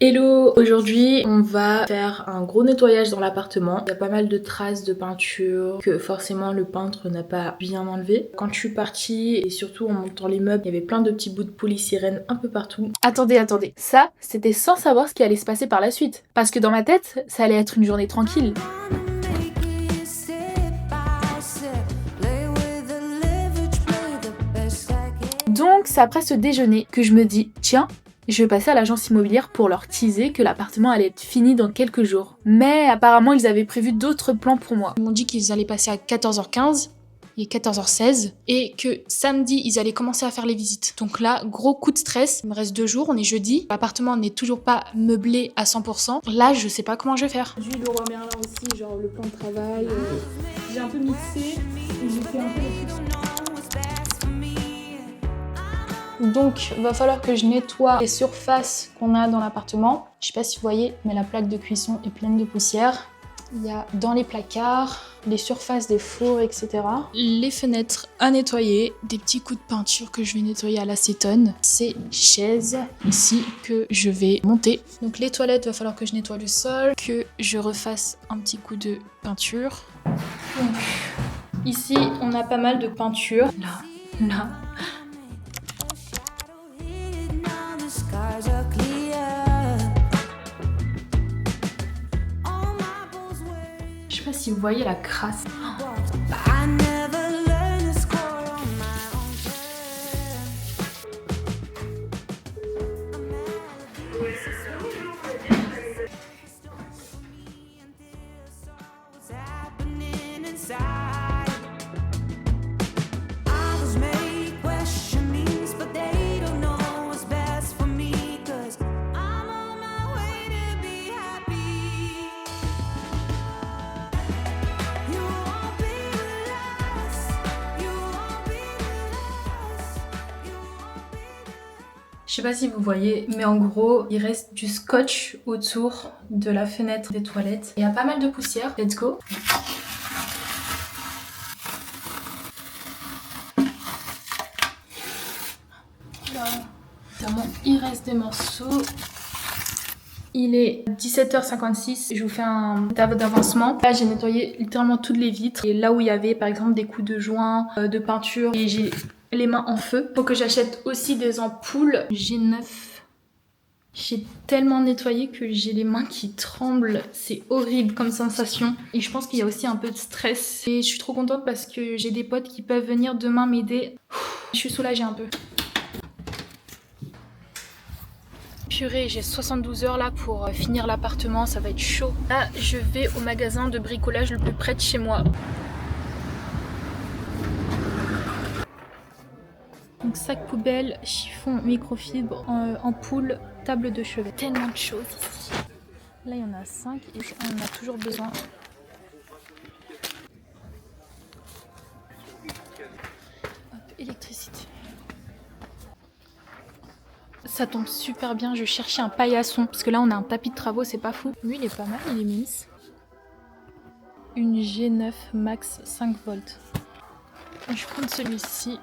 Hello, aujourd'hui on va faire un gros nettoyage dans l'appartement. Il y a pas mal de traces de peinture que forcément le peintre n'a pas bien enlevé. Quand je suis partie et surtout en montant l'immeuble, il y avait plein de petits bouts de polystyrène un peu partout. Attendez, ça c'était sans savoir ce qui allait se passer par la suite. Parce que dans ma tête, ça allait être une journée tranquille. Donc c'est après ce déjeuner que je me dis, tiens, je vais passer à l'agence immobilière pour leur teaser que l'appartement allait être fini dans quelques jours. Mais apparemment ils avaient prévu d'autres plans pour moi. Ils m'ont dit qu'ils allaient passer à 14h15, il est 14h16, et que samedi ils allaient commencer à faire les visites. Donc là, gros coup de stress, il me reste 2 jours, on est jeudi, l'appartement n'est toujours pas meublé à 100%. Là, je sais pas comment je vais faire. Aujourd'hui, Leroy Merlin aussi, genre le plan de travail, j'ai un peu mixé, et j'ai fait un peu les trucs. Donc, va falloir que je nettoie les surfaces qu'on a dans l'appartement. Je sais pas si vous voyez, mais la plaque de cuisson est pleine de poussière. Il y a dans les placards, les surfaces des fours, etc. Les fenêtres à nettoyer, des petits coups de peinture que je vais nettoyer à l'acétone. Ces chaises ici que je vais monter. Donc les toilettes, va falloir que je nettoie le sol, que je refasse un petit coup de peinture. Donc, ici, on a pas mal de peinture. Là. Je sais pas si vous voyez la crasse. Je sais pas si vous voyez, mais en gros, il reste du scotch autour de la fenêtre des toilettes. Il y a pas mal de poussière. Let's go! Notamment, il reste des morceaux. Il est 17h56, je vous fais un tableau d'avancement. Là, j'ai nettoyé littéralement toutes les vitres. Et là où il y avait, par exemple, des coups de joint, de peinture, et j'ai les mains en feu. Faut que j'achète aussi des ampoules G9. J'ai tellement nettoyé que j'ai les mains qui tremblent. C'est horrible comme sensation. Et je pense qu'il y a aussi un peu de stress. Et je suis trop contente parce que j'ai des potes qui peuvent venir demain m'aider. Je suis soulagée un peu. Purée, j'ai 72 heures là pour finir l'appartement, ça va être chaud. Là, je vais au magasin de bricolage le plus près de chez moi. Donc sac poubelle, chiffon, microfibre, ampoule, table de chevet. Tellement de choses ici. Là, il y en a 5 et on en a toujours besoin. Hop, électricité. Ça tombe super bien, je cherchais un paillasson. Parce que là, on a un tapis de travaux, c'est pas fou. Lui, il est pas mal, il est mince. Une G9 max 5 volts. Je vais prendre celui-ci.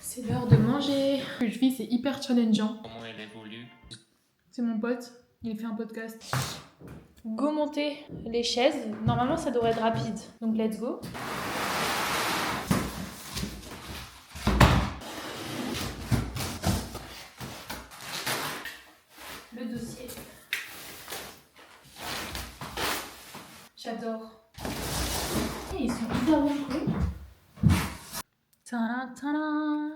C'est l'heure de manger. Ce que je vis, c'est hyper challengeant. Comment elle évolue? C'est mon pote, il fait un podcast. Go monter les chaises. Normalement, ça devrait être rapide. Donc, let's go. Le dossier. J'adore. Et ils sont hyper bien coulés. Tadam.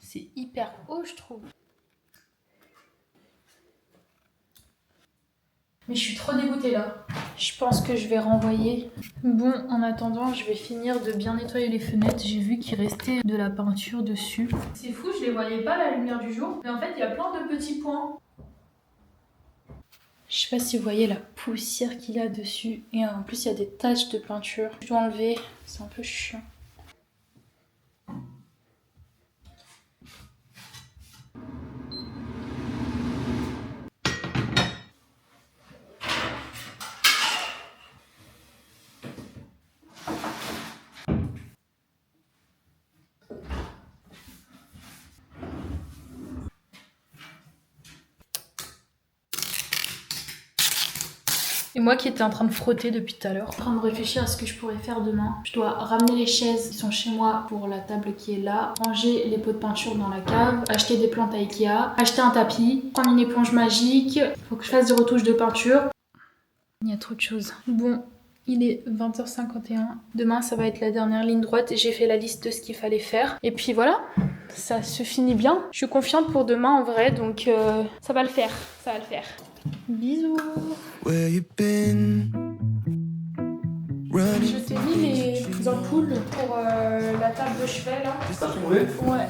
C'est hyper haut, je trouve. Mais je suis trop dégoûtée là. Je pense que je vais renvoyer. Bon, en attendant, je vais finir de bien nettoyer les fenêtres. J'ai vu qu'il restait de la peinture dessus. C'est fou, je les voyais pas à la lumière du jour. Mais en fait, il y a plein de petits points. Je sais pas si vous voyez la poussière qu'il y a dessus. Et en plus, il y a des taches de peinture. Je dois enlever. C'est un peu chiant. Et moi qui étais en train de frotter depuis tout à l'heure, en train de réfléchir à ce que je pourrais faire demain. Je dois ramener les chaises qui sont chez moi pour la table qui est là, ranger les pots de peinture dans la cave, acheter des plantes à Ikea, acheter un tapis, prendre une éponge magique. Il faut que je fasse des retouches de peinture. Il y a trop de choses. Bon, il est 20h51. Demain, ça va être la dernière ligne droite. J'ai fait la liste de ce qu'il fallait faire. Et puis voilà, ça se finit bien. Je suis confiante pour demain en vrai, donc ça va le faire. Ça va le faire. Bisous. Je t'ai mis les ampoules pour la table de chevet là. Ça tombé? Ouais.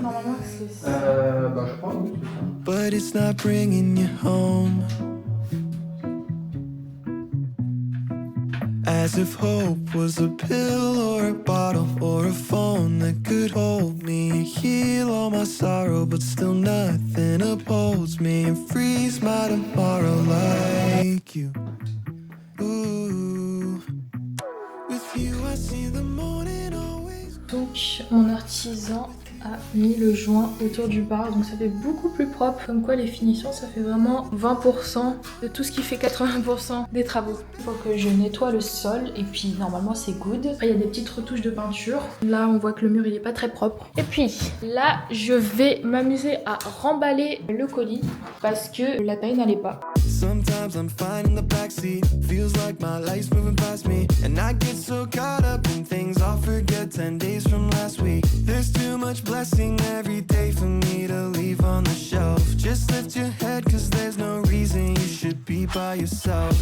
Normalement c'est ça. Bah je crois oui. But it's not bringing you home. As if hope was a pill or a bottle or a phone that could hold me, heal all my sorrow, but still nothing upholds me and freeze my tomorrow like you. Ooh. With you I see the morning always. Donc mon artisan a mis le joint autour du bar, donc ça fait beaucoup plus propre. Comme quoi les finitions, ça fait vraiment 20% de tout ce qui fait 80% des travaux. Il faut que je nettoie le sol et puis normalement c'est good. Après il y a des petites retouches de peinture. Là on voit que le mur il est pas très propre. Et puis là je vais m'amuser à remballer le colis parce que la taille n'allait pas. Sometimes I'm fine in the backseat. Feels like my life's moving past me. And I get so caught up in things I'll forget 10 days from last week. There's too much blessing every day for me to leave on the shelf. Just lift your head cause there's no reason you should be by yourself.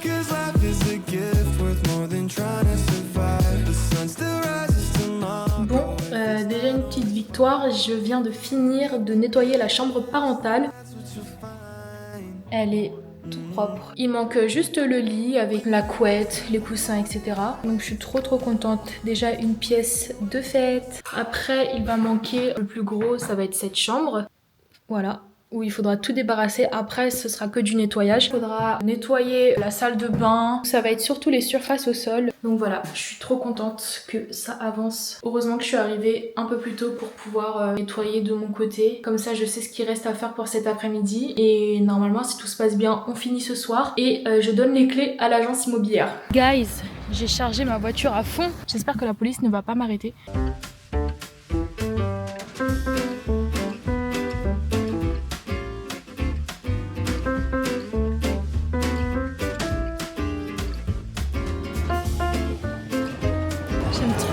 Cause life is a gift worth more than trying to survive. The sun still rises tomorrow. Bon, déjà une petite victoire. Je viens de finir de nettoyer la chambre parentale. Elle est tout propre. Il manque juste le lit avec la couette, les coussins, etc. Donc je suis trop contente. Déjà une pièce de fête. Après il va manquer le plus gros, ça va être cette chambre. Voilà. Où il faudra tout débarrasser. Après ce sera que du nettoyage. Il faudra nettoyer la salle de bain. Ça va être surtout les surfaces au sol. Donc voilà, je suis trop contente que ça avance. Heureusement que je suis arrivée un peu plus tôt pour pouvoir nettoyer de mon côté. Comme ça je sais ce qu'il reste à faire pour cet après-midi. Et normalement si tout se passe bien, on finit ce soir. Et je donne les clés à l'agence immobilière. Guys, j'ai chargé ma voiture à fond. J'espère que la police ne va pas m'arrêter.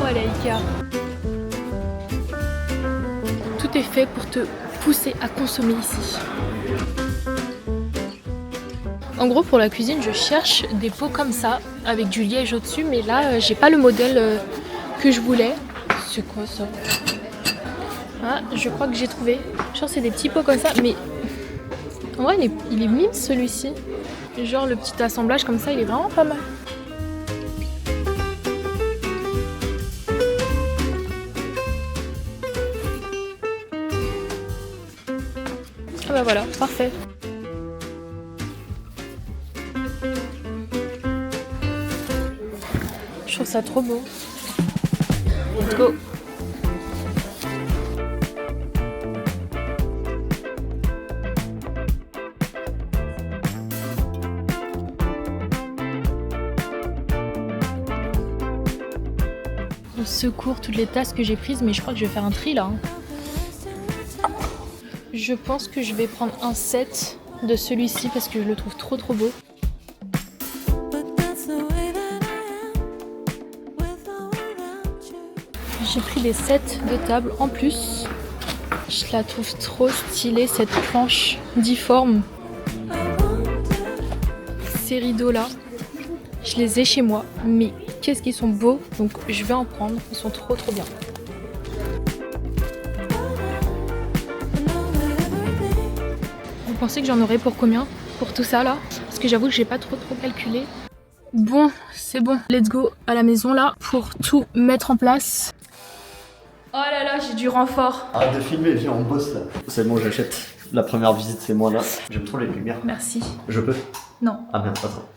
À Ikea. Tout est fait pour te pousser à consommer ici. En gros pour la cuisine je cherche des pots comme ça avec du liège au-dessus, mais là j'ai pas le modèle que je voulais. C'est quoi ça? Ah, je crois que j'ai trouvé. Genre c'est des petits pots comme ça, mais en vrai il est mime celui-ci. Genre le petit assemblage comme ça il est vraiment pas mal. Ah bah voilà, parfait. Je trouve ça trop beau. Let's go. Au secours toutes les tasses que j'ai prises, mais je crois que je vais faire un tri là. Je pense que je vais prendre un set de celui-ci parce que je le trouve trop beau. J'ai pris des sets de table en plus. Je la trouve trop stylée cette planche difforme. Ces rideaux là, je les ai chez moi, mais qu'est-ce qu'ils sont beaux, donc je vais en prendre, ils sont trop bien. Vous pensez que j'en aurai pour combien pour tout ça là? Parce que j'avoue que j'ai pas trop calculé. Bon, c'est bon, let's go à la maison là pour tout mettre en place. Oh là là, j'ai du renfort. Arrête de filmer, viens on bosse là. C'est bon, j'achète. La première visite c'est moi là. J'aime trop les lumières. Merci. Je peux? Non. Ah merde, attends.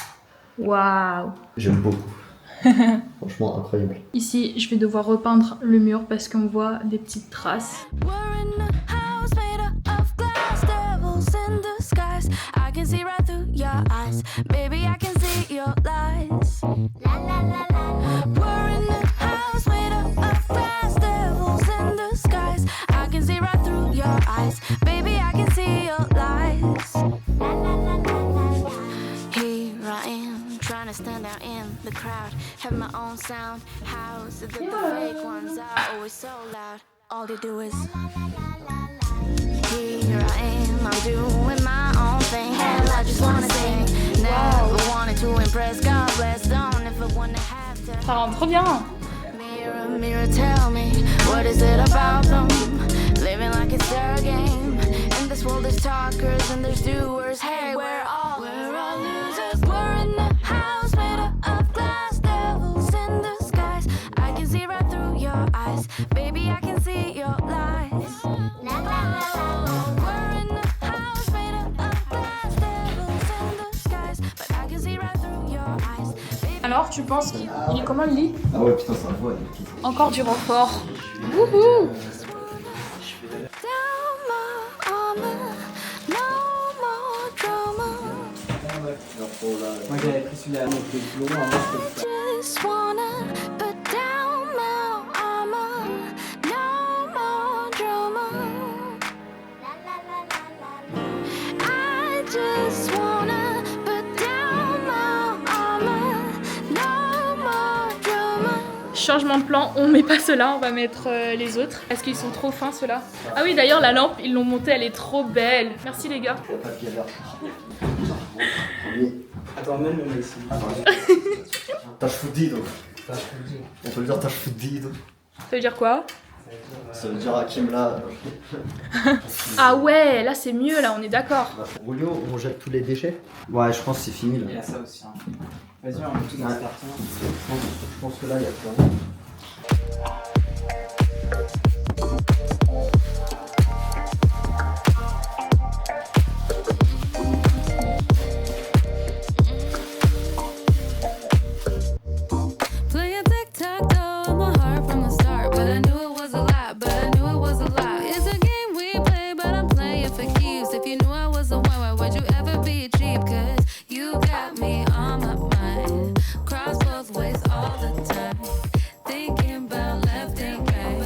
Waouh. J'aime beaucoup. Franchement incroyable. Ici, je vais devoir repeindre le mur parce qu'on voit des petites traces. I can see right through your eyes. Baby, I can see your eyes. Baby, I can see your lies. Here I am, trying to stand out in the crowd. Have my own sound. House the fake ones are always so loud. All they do is. Here I am, I'm doing my own thing. Hell, I just wanna sing. Never wanted to impress, God bless. Don't ever wanna have to. Ça rend trop bien. Mirror, mirror, tell me, what is it about them? Living like it's their game. In this world there's talkers and there's doers. Hey, we're all losers. We're in a house made of glass, devils in disguise. I can see right through your eyes. Baby, I can see your lies. We're in a house made of glass, devils in disguise. But I can see right through your eyes. Baby, Alors, tu penses qu'il est comment le lit? Ah ouais, putain, ça voit. Encore du renfort. Wouhou! down my armor, no more drama. Moi j'avais pris celui-là avec le plus long, Just wanna put down my armor, no more drama. I just wanna put down my armor, no more drama. Changement de plan, on met pas ceux-là, on va mettre les autres. Parce qu'ils sont trop fins ceux-là. Ah oui, d'ailleurs, la lampe, ils l'ont montée, elle est trop belle. Merci les gars. Pas de galère. Attends, même ici. T'as fudido. On peut le dire t'as fudido. Ça veut dire quoi? Ça veut dire Hakim là. Ah ouais, là c'est mieux, là, on est d'accord. Julio, on jette tous les déchets? Ouais, je pense que c'est fini là. Il y a ça aussi. Hein. Vas-y, on met tout dans cet article. Je pense que là, il y a plus rien. Play a tic-tac-toe in my heart from the start. But I knew it was a lie, but I knew it was a lie. It's a game we play, but I'm playing for keeps. If you knew I was the one, why would you ever be cheap? Cause you got me on my mind. Cross both ways all the time. Thinking about left and right.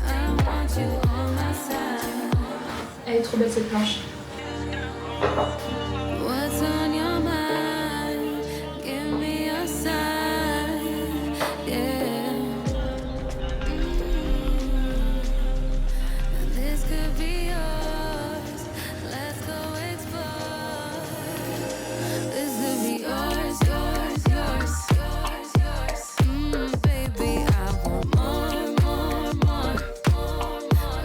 I want you on my side. Elle est trop belle cette planche. What's on your mind? Give me a sign. Yeah. This could be yours. Let's go explore. This could be yours, yours, yours, yours, yours. Baby, I want more, more, more, more, more.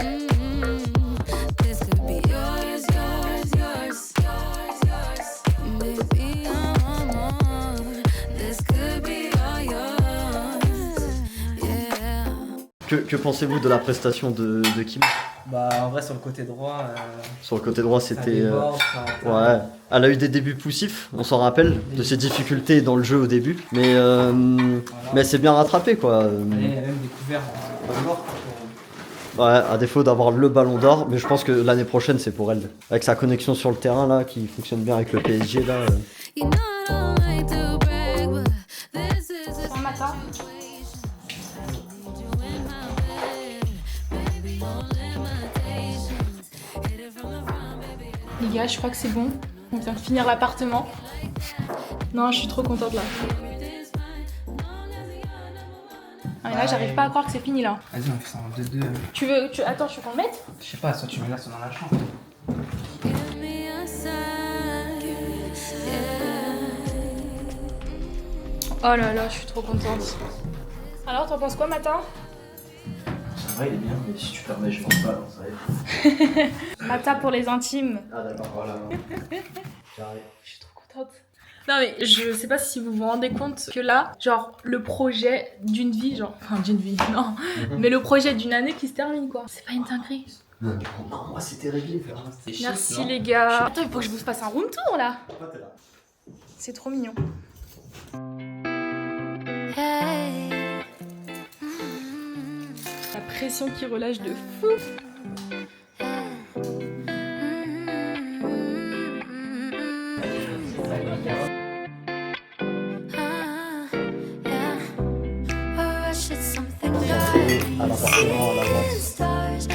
This could be yours, yours, yours, yours, yours. Baby, I want more. This could be all yours. Yeah. Que pensez-vous de la prestation de Kim? Bah, en vrai, sur le côté droit, Sur le côté droit, ça c'était. déborde. Ouais, elle a eu des débuts poussifs, on s'en rappelle, de ses difficultés dans le jeu au début. Mais elle s'est bien rattrapée quoi. Elle a même découvert en or. Ouais, à défaut d'avoir le ballon d'or, mais je pense que l'année prochaine c'est pour elle. Avec sa connexion sur le terrain là, qui fonctionne bien avec le PSG là. You know I don't like to brag, but this is a Un matin. Les gars, je crois que c'est bon. On vient de finir l'appartement. Non, je suis trop contente là. Ah, mais là, j'arrive pas à croire que c'est fini là. Vas-y, on fait ça en 2-2. Attends, tu veux qu'on le mette? Je sais pas, soit tu mets là, soit dans la chambre. Give me a sign, yeah. Oh là là, je suis trop contente. Alors, t'en penses quoi, Matin? Ça va, il est bien, mais si tu permets, je pense pas, alors ça va. Matin pour les intimes. Ah d'accord, voilà. J'arrive. Je suis trop contente. Non mais je sais pas si vous vous rendez compte que là, genre le projet d'une vie, genre, enfin d'une vie, non, mais le projet d'une année qui se termine quoi. C'est pas une dinguerie. Non, moi c'était réglé, frère. Merci les gars. Attends, il faut que je vous fasse un room tour là. Pourquoi t'es là? C'est trop mignon. Hey. La pression qui relâche de fou. À l'appartement, à l'avance. Stars, I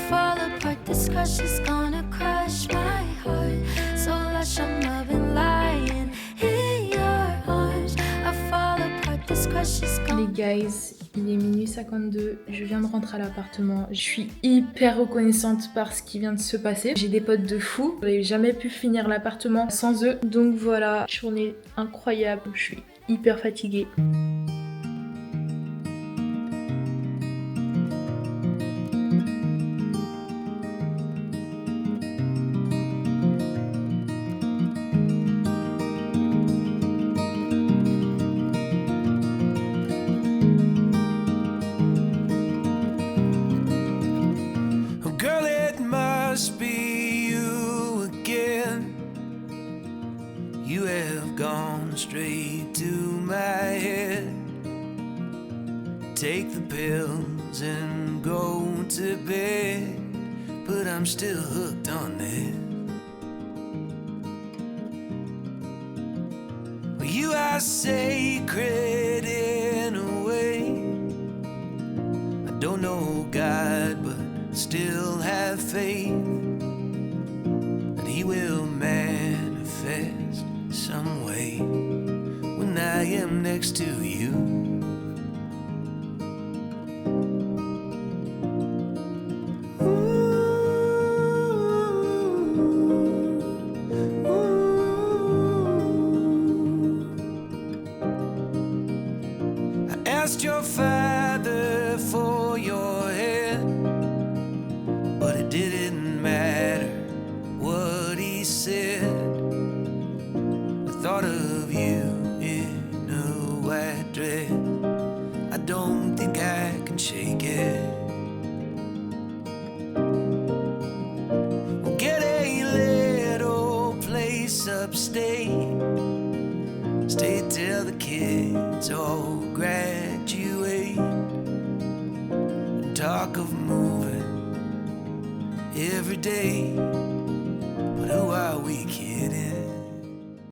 fall apart the sky. crush is gonna crush my heart. So lush, I'm loving lying in your arms. I fall apart, this crush is Les gonna. guys, il est minuit 52, je viens de rentrer à l'appartement. Je suis hyper reconnaissante par ce qui vient de se passer. J'ai des potes de fou, j'aurais jamais pu finir l'appartement sans eux. Donc voilà, journée incroyable, je suis hyper fatiguée. Oh, girl, it must be you again. You have gone straight to my head. Take the pills and go to bed, but I'm still hooked on this. Well, you are sacred in a way. I don't know God, but still have faith that He will manifest some way when I am next to you. I asked your father for your hand, but it didn't matter what he said. The thought of you in a white dress, I don't think I can shake it. We'll get a little place upstate, stay till the kids all graduate, and talk of moving every day. But who are we kidding?